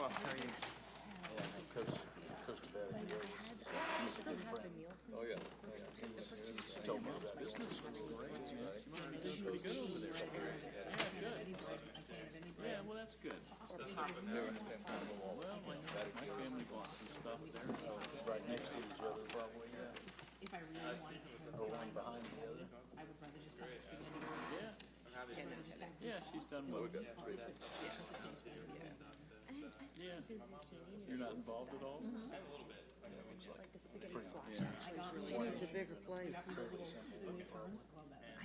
How are you? Oh, yeah. Told me about business. Pretty good over there. Yeah, good. Yeah, well, that's good. They're in the same time of all. Well, my family bought some stuff there. Right next to each other, probably, yeah. If I really wanted to, Or one behind the other. I would rather just have spaghetti. Yeah, she's done well. We got 3 things. Yeah. You're not involved at all? It's a bigger place. I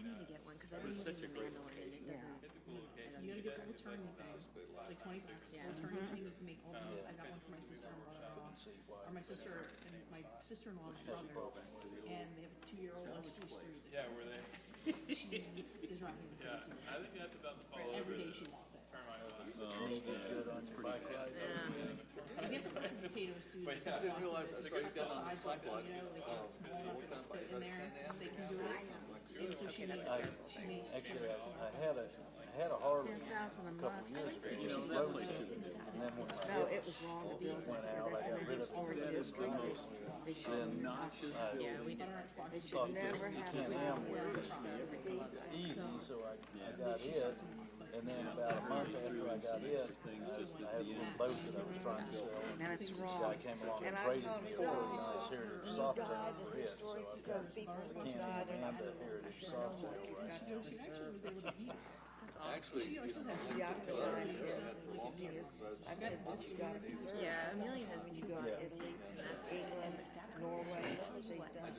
need to get one because I didn't use the mandolin and it doesn't. You gotta get the return thing. It's like $20. Return machine, you can make all those. I got one for my sister-in-law, or my sister and my sister-in-law's brother, and they have a 2-year-old and she's 3. Yeah, were they? She is running the crazy. I think that's about the follow over Every day she wants it. term I was. Good on your bike ride. I guess I put some potatoes too. I didn't realize, I saw you got on the cycle. Small enough to fit in there, they can do it. And so she makes, Actually, I had a Harley 10,000 a a couple month. of years ago. You know, that place should have been. And then when I No, it was wrong to build it. went out, I got rid of Historic it. district. They should Noxious. they should never have to. Easy, so I got it. And then about a month after I got it, I had a little boat that I was trying to sell. And it's Guy wrong. came along And and I traded told me him, for a no, nice heritage soft tail for it. So I've got a Candy and a heritage soft tail right now. Actually, you know, Yeah, I've been dying here for 50 years. I said, what you gotta deserve. Yeah, Amelia has When you go to Italy, England, Norway, they've done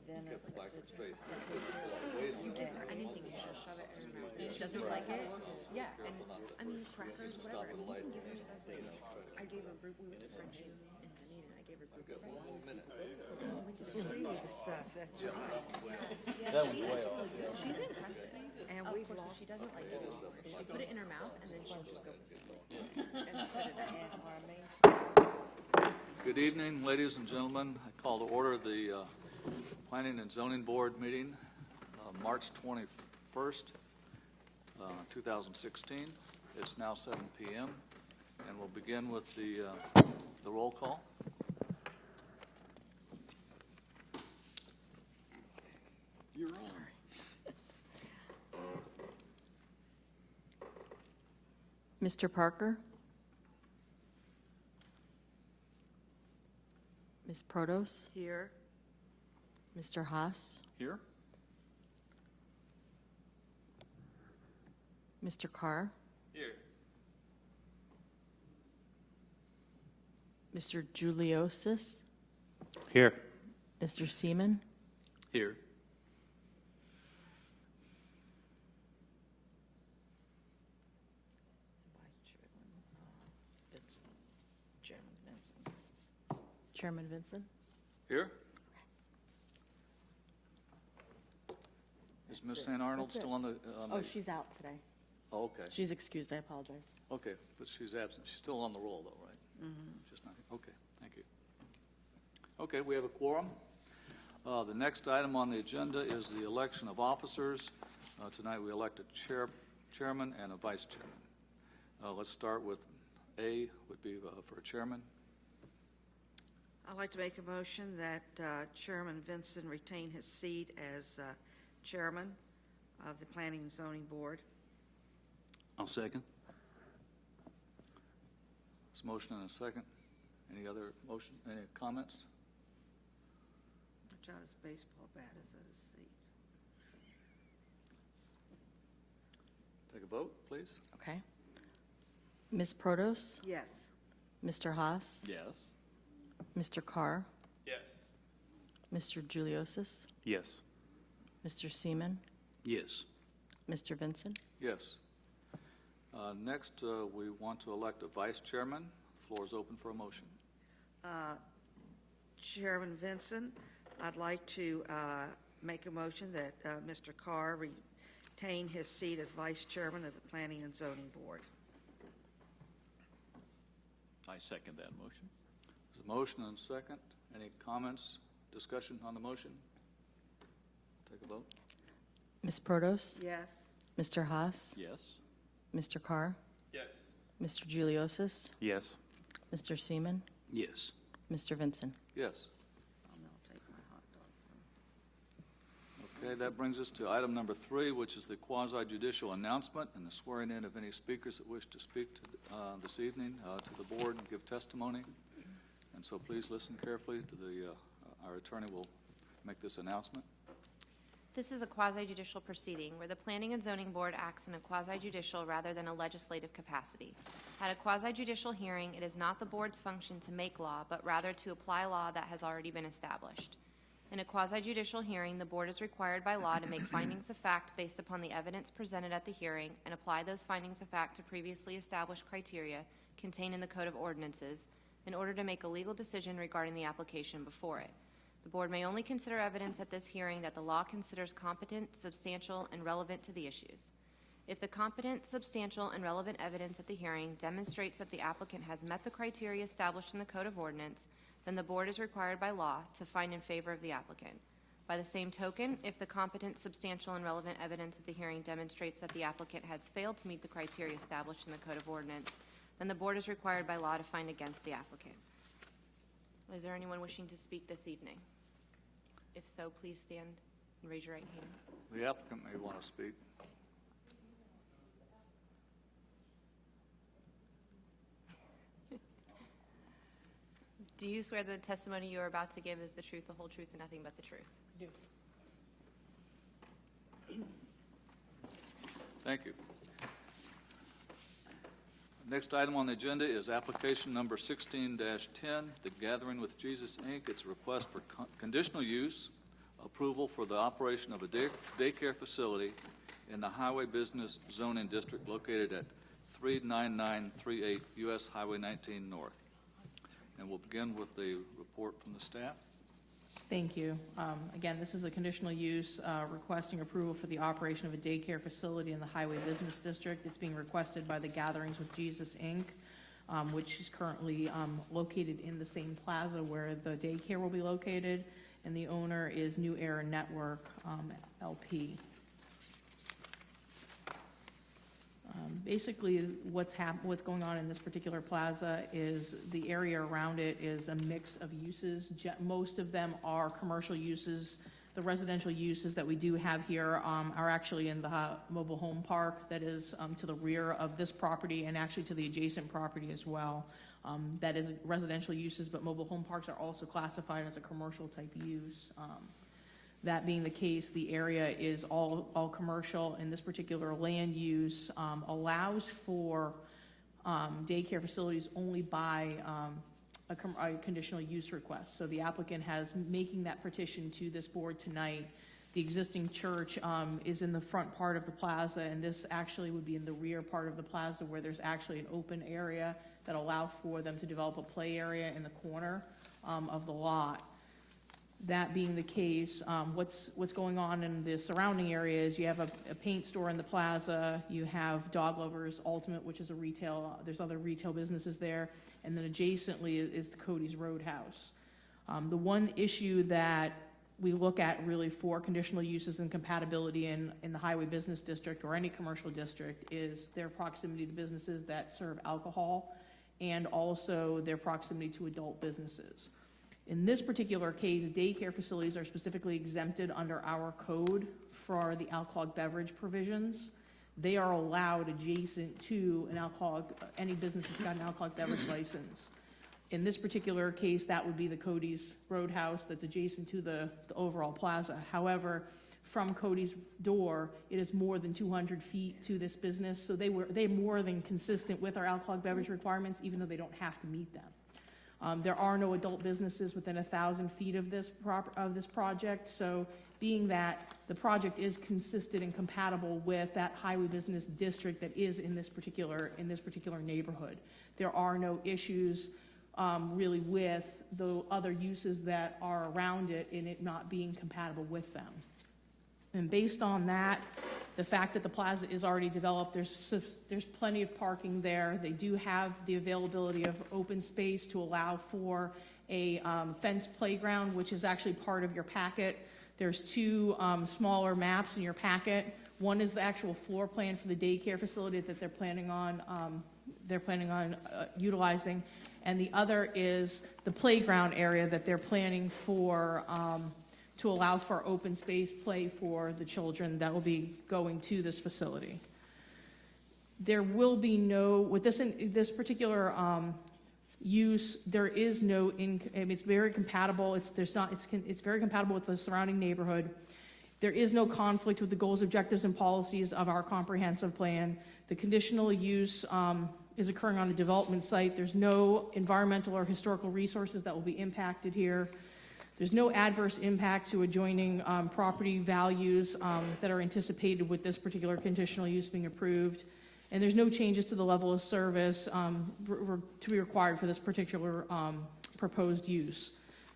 Venice. the black straight. It's good to pull out weight on it. anything, you should shove it in her mouth. She doesn't like it. Yeah, and I mean crackers, whatever. I mean, you can give her stuff. I gave her we went to French's in Dunedin. I gave her group. One minute. See the stuff, that's right. That was way off. She's impressed. And Of we've course, lost she doesn't like it. She put it in her mouth and then she'll just go and spit it out. And our main Good evening, ladies and gentlemen. I call to order the Planning and Zoning Board meeting, March 21st, 2016. It's now 7 p.m. and we'll begin with the roll call. You're on. Mr. Parker? Ms. Protos? here. Mr. Haas? Here? Mr. Carr? Here. Mr. Juliosis? Here. Mr. Seaman? Here. Vice Chairman, Vincent. Chairman Vincent. Chairman Vincent? Here? Is Ms. St. Arnold still on the? Oh, she's out today. Oh, okay. She's excused, I apologize. Okay, but she's absent. She's still on the roll, though, right? Mm-hmm. Just not, okay, thank you. Okay, we have a quorum. The next item on the agenda is the election of officers. Tonight, we elect a chairman and a vice chairman. Let's start with A, would be for a chairman. I'd like to make a motion that Chairman Vincent retain his seat as chairman of the Planning and Zoning Board. I'll second. There's a motion and a second. Any other motion, any comments? Watch out, his baseball bat is at his seat. Take a vote, please. Okay. Ms. Protos? Yes. Mr. Haas? Yes. Mr. Carr? Yes. Mr. Juliosis? Yes. Mr. Seaman? Yes. Mr. Vincent? Yes. Next, we want to elect a vice chairman. The floor is open for a motion. Chairman Vincent, I'd like to make a motion that Mr. Carr retain his seat as vice chairman of the Planning and Zoning Board. I second that motion. There's a motion and a second. Any comments, discussion on the motion? Take a vote. Ms. Protos? Yes. Mr. Haas? Yes. Mr. Carr? Yes. Mr. Juliosis? Yes. Mr. Seaman? Yes. Mr. Vinson? Yes. I'll now take my hot dog. Okay, that brings us to item number 3, which is the quasi-judicial announcement and the swearing in of any speakers that wish to speak to, this evening to the board and give testimony. And so please listen carefully to our attorney will make this announcement. This is a quasi-judicial proceeding where the Planning and Zoning Board acts in a quasi-judicial rather than a legislative capacity. At a quasi-judicial hearing, it is not the board's function to make law, but rather to apply law that has already been established. In a quasi-judicial hearing, the board is required by law to make findings of fact based upon the evidence presented at the hearing and apply those findings of fact to previously established criteria contained in the Code of Ordinances in order to make a legal decision regarding the application before it. The board may only consider evidence at this hearing that the law considers competent, substantial, and relevant to the issues. If the competent, substantial, and relevant evidence at the hearing demonstrates that the applicant has met the criteria established in the Code of Ordinance, then the board is required by law to find in favor of the applicant. By the same token, if the competent, substantial, and relevant evidence at the hearing demonstrates that the applicant has failed to meet the criteria established in the Code of Ordinance, then the board is required by law to find against the applicant. Is there anyone wishing to speak this evening? If so, please stand and raise your right hand. The applicant may want to speak. Do you swear that the testimony you are about to give is the truth, the whole truth, and nothing but the truth? Do. Thank you. Next item on the agenda is application number 16-10, The Gathering with Jesus, Inc. It's a request for conditional use approval for the operation of a daycare facility in the Highway Business Zoning District located at 39938 U.S. Highway 19 North. And we'll begin with the report from the staff. Thank you. Again, this is a conditional use requesting approval for the operation of a daycare facility in the Highway Business District. It's being requested by the Gatherings with Jesus, Inc., which is currently located in the same plaza where the daycare will be located, and the owner is New Era Network, LP. Basically, what's going on in this particular plaza is the area around it is a mix of uses. Most of them are commercial uses. The residential uses that we do have here are actually in the mobile home park that is to the rear of this property and actually to the adjacent property as well. That is residential uses, but mobile home parks are also classified as a commercial type use. That being the case, the area is all commercial, and this particular land use allows for daycare facilities only by a conditional use request. So the applicant has making that petition to this board tonight. The existing church is in the front part of the plaza, and this actually would be in the rear part of the plaza where there's actually an open area that allow for them to develop a play area in the corner of the lot. That being the case, what's going on in the surrounding area is you have a paint store in the plaza, you have Dog Lovers Ultimate, which is a retail, there's other retail businesses there, and then adjacently is the Cody's Roadhouse. The one issue that we look at really for conditional uses and compatibility in the Highway Business District or any commercial district is their proximity to businesses that serve alcohol and also their proximity to adult businesses. In this particular case, daycare facilities are specifically exempted under our code for the alcoholic beverage provisions. They are allowed adjacent to any business that's got an alcoholic beverage license. In this particular case, that would be the Cody's Roadhouse that's adjacent to the overall plaza. However, from Cody's door, it is more than 200 feet to this business, so they're more than consistent with our alcoholic beverage requirements, even though they don't have to meet them. There are no adult businesses within 1,000 feet of this project, so being that the project is consistent and compatible with that highway business district that is in this particular neighborhood, there are no issues really with the other uses that are around it in it not being compatible with them. And based on that, the fact that the plaza is already developed, there's plenty of parking there. They do have the availability of open space to allow for a fenced playground, which is actually part of your packet. There's two smaller maps in your packet. One is the actual floor plan for the daycare facility that they're planning on utilizing, and the other is the playground area that they're planning for, to allow for open space play for the children that will be going to this facility. There will be no, with this particular use, there is no, it's very compatible, it's very compatible with the surrounding neighborhood. There is no conflict with the goals, objectives, and policies of our comprehensive plan. The conditional use is occurring on a development site. There's no environmental or historical resources that will be impacted here. There's no adverse impact to adjoining property values that are anticipated with this particular conditional use being approved. And there's no changes to the level of service to be required for this particular proposed use.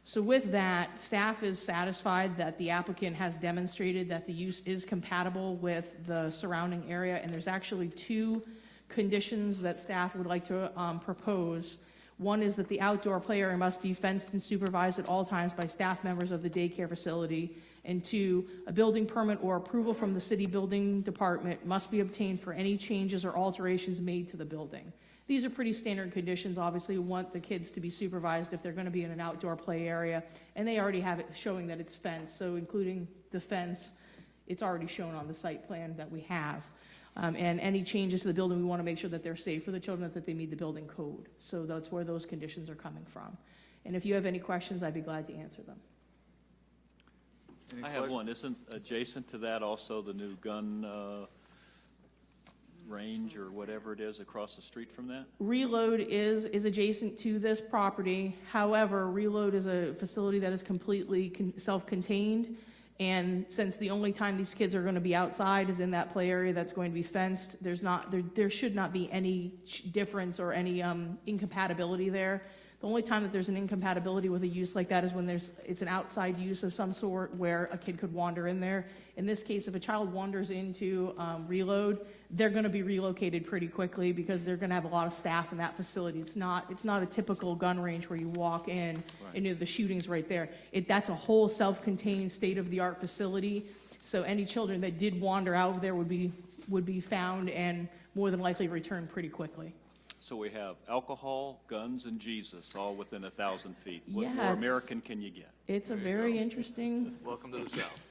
So with that, staff is satisfied that the applicant has demonstrated that the use is compatible with the surrounding area, and there's actually two conditions that staff would like to propose. One is that the outdoor play area must be fenced and supervised at all times by staff members of the daycare facility. And two, a building permit or approval from the city building department must be obtained for any changes or alterations made to the building. These are pretty standard conditions. Obviously, we want the kids to be supervised if they're going to be in an outdoor play area, and they already have it showing that it's fenced. So including the fence, it's already shown on the site plan that we have. And any changes to the building, we want to make sure that they're safe for the children, that they meet the building code. So that's where those conditions are coming from. And if you have any questions, I'd be glad to answer them. Any I have questions? one. Isn't adjacent to that also the new gun range or whatever it is across the street from that? Reload is adjacent to this property. However, Reload is a facility that is completely self-contained. And since the only time these kids are going to be outside is in that play area that's going to be fenced, there should not be any difference or any incompatibility there. The only time that there's an incompatibility with a use like that is when it's an outside use of some sort where a kid could wander in there. In this case, if a child wanders into Reload, they're going to be relocated pretty quickly because they're going to have a lot of staff in that facility. It's not a typical gun range where you walk in and the shooting's right there. That's a whole self-contained, state-of-the-art facility. So any children that did wander out there would be found and more than likely returned pretty quickly. So we have alcohol, guns, and Jesus all within 1,000 feet. What Yeah, more it's- American can you get? It's a very interesting. Welcome to the South.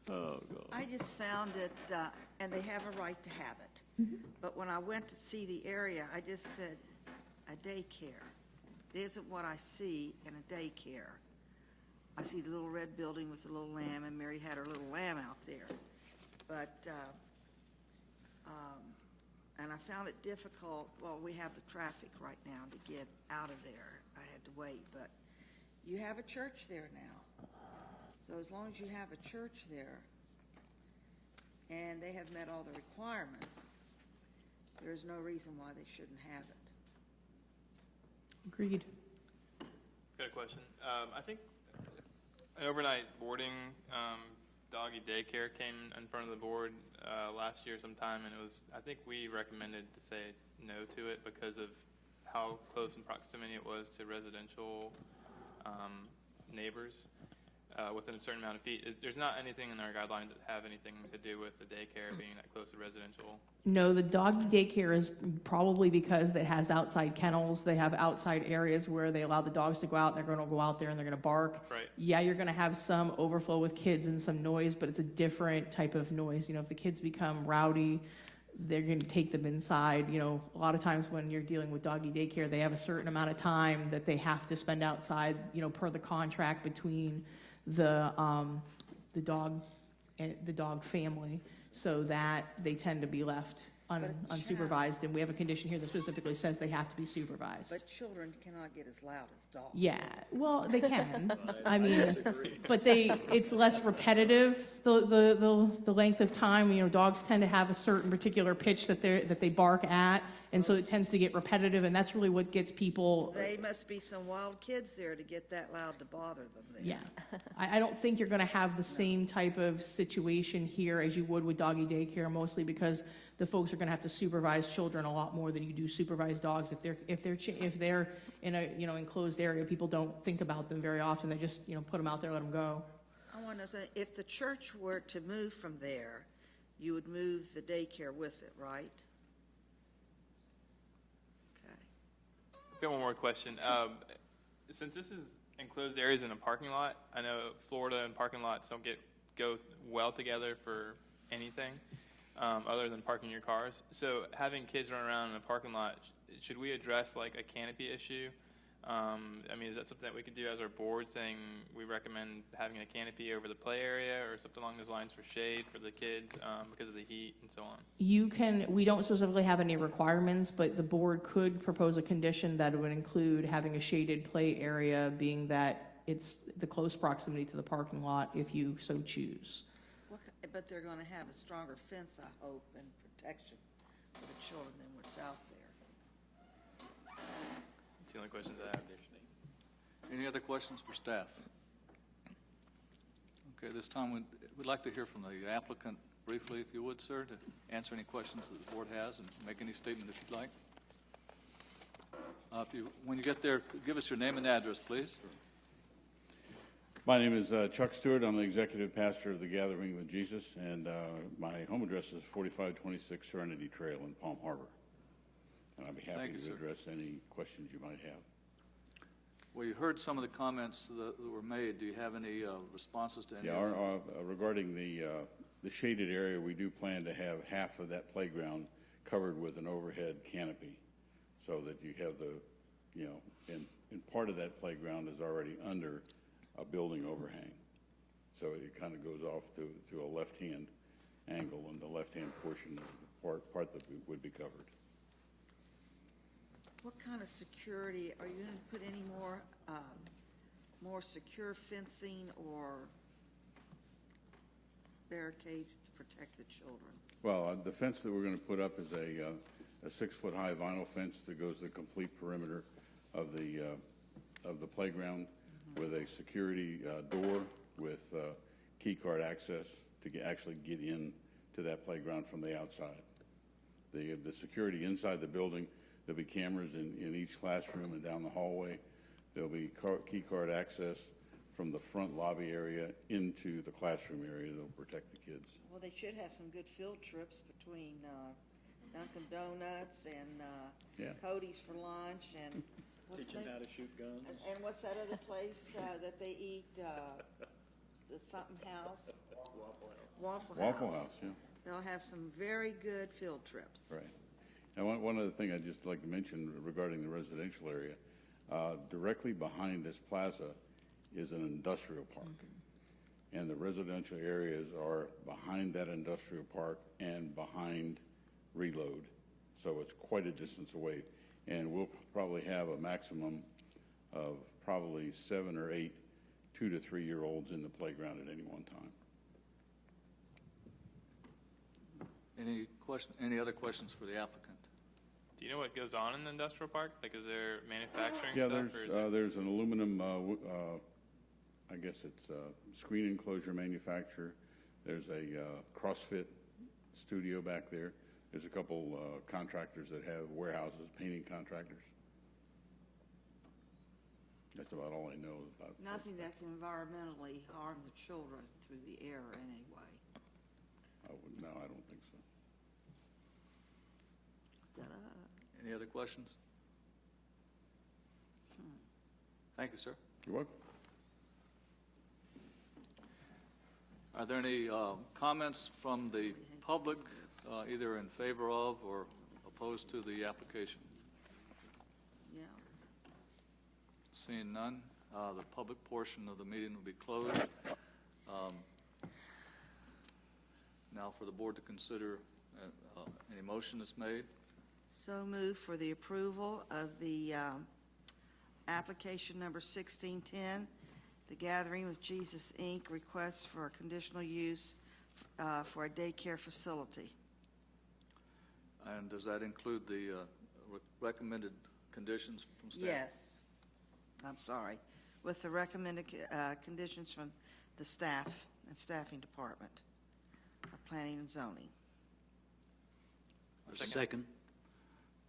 Oh, God. I just found it, and they have a right to have it. But when I went to see the area, I just said, a daycare. It isn't what I see in a daycare. I see the little red building with the little lamb, and Mary had her little lamb out there. But, and I found it difficult, well, we have the traffic right now to get out of there. I had to wait, but you have a church there now. So as long as you have a church there, and they have met all the requirements, there's no reason why they shouldn't have it. Agreed. Got a question. I think an overnight boarding doggy daycare came in front of the board last year sometime, and I think we recommended to say no to it because of how close in proximity it was to residential neighbors within a certain amount of feet. There's not anything in our guidelines that have anything to do with the daycare being that close to residential. No, the dog daycare is probably because it has outside kennels. They have outside areas where they allow the dogs to go out. They're going to go out there and they're going to bark. Right. Yeah, you're going to have some overflow with kids and some noise, but it's a different type of noise. If the kids become rowdy, they're going to take them inside. A lot of times when you're dealing with doggy daycare, they have a certain amount of time that they have to spend outside, per the contract between the dog and the dog family, so that they tend to be left unsupervised. And we have a condition here that specifically says they have to be supervised. But children cannot get as loud as dogs. Yeah, well, they can. I mean, but it's less repetitive. The length of time. Dogs tend to have a certain particular pitch that they bark at, and so it tends to get repetitive, and that's really what gets people. They must be some wild kids there to get that loud to bother them there. Yeah, I don't think you're going to have the same type of situation here as you would with doggy daycare, mostly because the folks are going to have to supervise children a lot more than you do supervise dogs. If they're in a enclosed area, people don't think about them very often. They just put them out there, let them go. I want to say, if the church were to move from there, you would move the daycare with it, right? got one more question. Since this is enclosed areas in a parking lot, I know Florida and parking lots don't go well together for anything other than parking your cars. So having kids run around in a parking lot, should we address like a canopy issue? I mean, is that something that we could do as our board, saying we recommend having a canopy over the play area or something along those lines for shade for the kids because of the heat and so on? We don't specifically have any requirements, but the board could propose a condition that would include having a shaded play area, being that it's the close proximity to the parking lot if you so choose. But they're going to have a stronger fence, I hope, and protection for the children than what's out there. That's the only questions I have. Any other questions for staff? Okay, this time we'd like to hear from the applicant briefly, if you would, sir, to answer any questions that the board has and make any statement if you'd like. When you get there, give us your name and address, please. My name is Chuck Stewart. I'm the executive pastor of the Gathering with Jesus, and my home address is 4526 Serenity Trail in Palm Harbor. And I'd be happy to address any questions you might have. Well, you heard some of the comments that were made. Do you have any responses to any of them? Regarding the shaded area, we do plan to have half of that playground covered with an overhead canopy, so that you have and part of that playground is already under a building overhang. So it kind of goes off to a left-hand angle, and the left-hand portion is the part that would be covered. What kind of security, are you going to put any more secure fencing or barricades to protect the children? Well, the fence that we're going to put up is a 6-foot-high vinyl fence that goes the complete perimeter of the playground, with a security door with key card access to actually get in to that playground from the outside. The security inside the building, there'll be cameras in each classroom and down the hallway. There'll be key card access from the front lobby area into the classroom area that'll protect the kids. Well, they should have some good field trips between Dunkin' Donuts and Cody's for lunch and Teaching how to shoot guns. And what's that other place that they eat? The something house? Waffle House. Waffle House, yeah. They'll have some very good field trips. Right. And one other thing I'd just like to mention regarding the residential area, directly behind this plaza is an industrial park. And the residential areas are behind that industrial park and behind Reload. So it's quite a distance away. And we'll probably have a maximum of probably 7 or 8 2- to 3-year-olds in the playground at any one time. Any other questions for the applicant? Do you know what goes on in the industrial park? Like, is there manufacturing Yeah, stuff? there's an aluminum, I guess it's screen enclosure manufacturer. There's a CrossFit studio back there. There's a couple contractors that have warehouses, painting contractors. That's about all I know about. Nothing that can environmentally harm the children through the air in any way. No, I don't think so. Ta-da. Any other questions? Thank you, sir. You're welcome. Are there any comments from the public, either in favor of or opposed to the application? Yeah. Seeing none, the public portion of the meeting will be closed. Now for the board to consider any motion that's made. So move for the approval of the application number 1610, the Gathering with Jesus, Inc., request for conditional use for a daycare facility. And does that include the recommended conditions from staff? Yes. I'm sorry. With the recommended conditions from the staff and staffing department of planning and zoning. Second.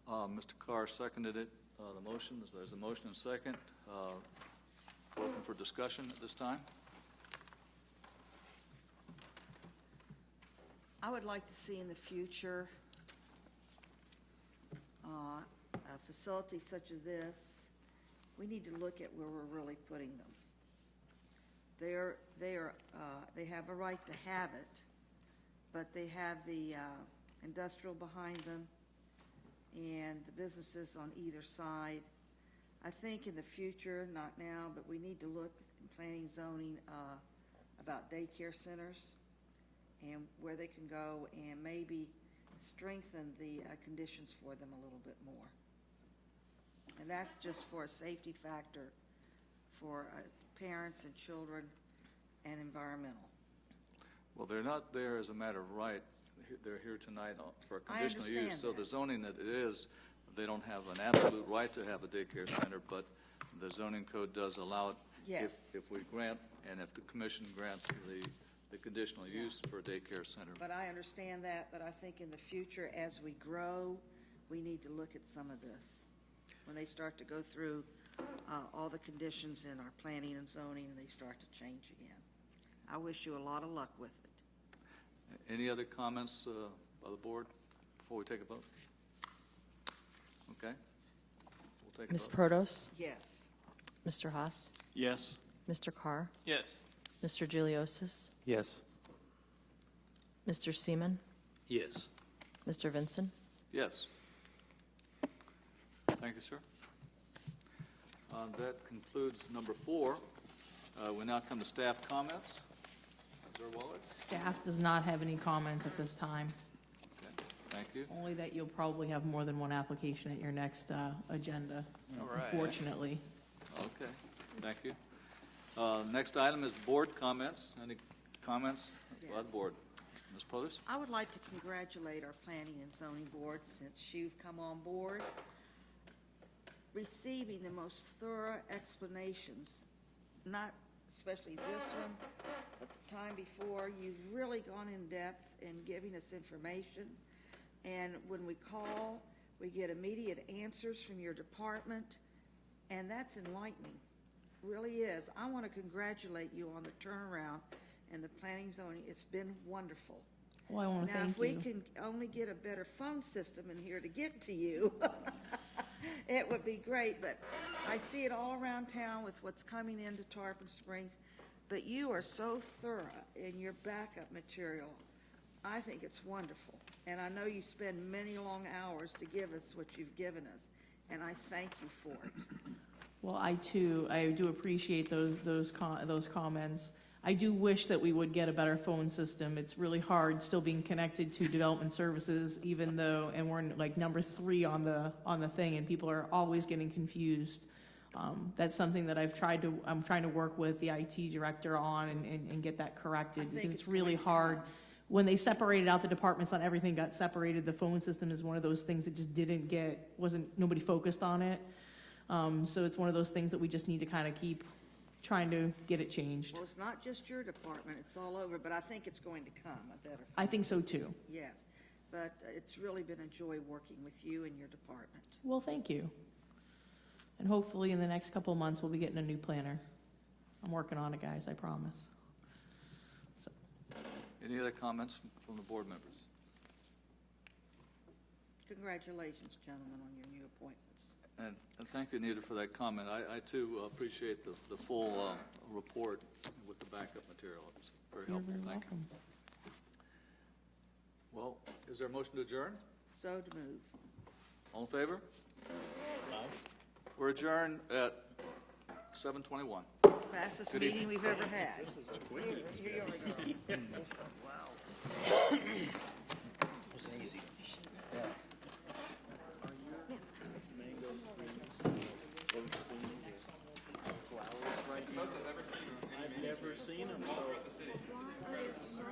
Mr. Carr seconded it, the motion. There's a motion and second. Open for discussion at this time. I would like to see in the future a facilities such as this, we need to look at where we're really putting them. They have a right to have it, but they have the industrial behind them and the businesses on either side. I think in the future, not now, but we need to look in planning zoning about daycare centers and where they can go and maybe strengthen the conditions for them a little bit more. And that's just for a safety factor for parents and children and environmental. Well, they're not there as a matter of right. They're here tonight for a conditional understand use. So that. the zoning that it is, they don't have an absolute right to have a daycare center, but the zoning code does allow it. Yes. If we grant, and if the commission grants the conditional use for a daycare center. But I understand that, but I think in the future, as we grow, we need to look at some of this. When they start to go through all the conditions in our planning and zoning, and they start to change again. I wish you a lot of luck with it. Any other comments by the board before we take a vote? Okay. We'll take a Ms. vote. Protos? Yes. Mr. Haas? Yes. Mr. Carr? Yes. Mr. Giliosis? Yes. Mr. Seaman? Yes. Mr. Vinson? Yes. Thank you, sir. That concludes number 4. We now come to staff comments. Mr. Wallace? Staff does not have any comments at this time, Okay, thank you. only that you'll probably have more than one application at your next agenda, All right. unfortunately. Okay, thank you. Next item is board comments. Any comments by the Yes. board? Ms. Protos? I would like to congratulate our planning and zoning board since you've come on board, receiving the most thorough explanations, not especially this one, but the time before. You've really gone in depth in giving us information, and when we call, we get immediate answers from your department, and that's enlightening. Really is. I want to congratulate you on the turnaround and the planning zoning. It's been wonderful. Well, I want to Now, thank if we you. can only get a better phone system in here to get to you, it would be great. But I see it all around town with what's coming into Tarpon Springs. But you are so thorough in your backup material. I think it's wonderful. And I know you spend many long hours to give us what you've given us, and I thank you for it. Well, I do appreciate those comments. I do wish that we would get a better phone system. It's really hard still being connected to development services, even though, and we're like number 3 on the thing, and people are always getting confused. That's something that I'm trying to work with the IT director on and get that corrected, because it's really hard. When they separated out the departments on everything got separated, the phone system is one of those things that just nobody focused on it. So it's one of those things that we just need to kind of keep trying to get it changed. Well, it's not just your department, it's all over, but I think it's going to come, a better phone I think so system. too. Yes, but it's really been a joy working with you and your department. Well, thank you. And hopefully in the next couple of months, we'll be getting a new planner. I'm working on it, guys, I promise. So, Any other comments from the board members? Congratulations, gentlemen, on your new appointments. And thank you, Anita, for that comment. I too appreciate the full report with the backup material. It's very you're helpful. very Thank welcome. you. Well, is there a motion to adjourn? So to move. All in favor? We're adjourned at 7:21. Fastest Good meeting we've ever had. Here you are, girl. It's easy. Yeah. It's the most I've ever seen. I've never seen them. All throughout the city. Why are you so